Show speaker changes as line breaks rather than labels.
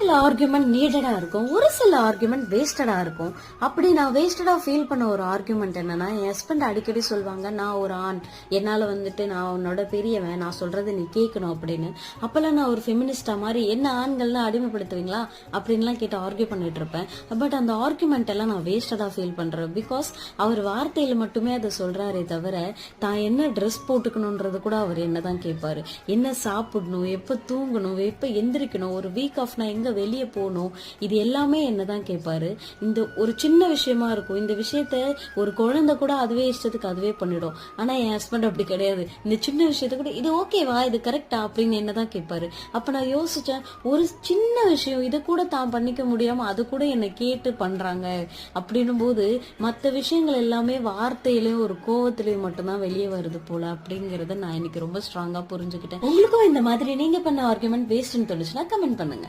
சில ஆர்குமெண்ட் நீடடா இருக்கும், ஒரு சில ஆர்குமெண்ட் வேஸ்டடா இருக்கும். அப்படி நான் வேஸ்டடா ஃபீல் பண்ண ஒரு ஆர்குமெண்ட் என்னன்னா, என் ஹஸ்பண்ட் அடிக்கடி சொல்லுவாங்க, நான் ஒரு ஆண், என்னால நான் உன்னோட பெரியவன், நான் சொல்றது நீ கேட்கணும் அப்படின்னு. அப்பெல்லாம் நான் ஒரு ஃபெமினிஸ்டா மாதிரி என்ன ஆண்கள்லாம் அடிமைப்படுத்துவீங்களா அப்படின்லாம் கேட்டு ஆர்கியூ பண்ணிட்டு இருப்பேன். பட் அந்த ஆர்குமெண்ட் எல்லாம் நான் வேஸ்டடா ஃபீல் பண்றேன். பிகாஸ் அவர் வார்த்தையில மட்டுமே அதை சொல்றாரே தவிர தான் என்ன ட்ரெஸ் போட்டுக்கணும்ன்றது கூட அவர் என்னதான் கேட்பாரு. என்ன சாப்பிடணும், எப்ப தூங்கணும், எப்ப எந்திரிக்கணும், ஒரு வீக் ஆஃப் நான் எங்க வெளியே போகணும், இது எல்லாமே என்னதான் கேட்பாரு. இந்த ஒரு சின்ன விஷயமா இருக்கும், இந்த விஷயத்த ஒரு குழந்தை கூட அதுவே இஷ்டத்துக்கு அதுவே பண்ணிடும். ஆனா என் ஹஸ்பண்ட் அப்படி கிடையாது. இந்த சின்ன விஷயத்த கூட இது ஓகேவா, இது கரெக்டா அப்படின்னு என்னதான் கேட்பாரு. அப்ப நான் யோசிச்சேன், ஒரு சின்ன விஷயம் இதை கூட தான் பண்ணிக்க முடியாம அது கூட என்னை கேட்டு பண்றாங்க அப்படின்னும் போது மற்ற விஷயங்கள் எல்லாமே வார்த்தையிலயும் ஒரு கோவத்திலயும் மட்டும்தான் வெளியே வருது போல அப்படிங்கறத நான் இன்னைக்கு ரொம்ப ஸ்ட்ராங்கா புரிஞ்சுக்கிட்டேன். உங்களுக்கும் இந்த மாதிரி நீங்க பண்ண ஆர்குமெண்ட் வேஸ்ட்னு தோணுச்சுன்னா கமெண்ட் பண்ணுங்க.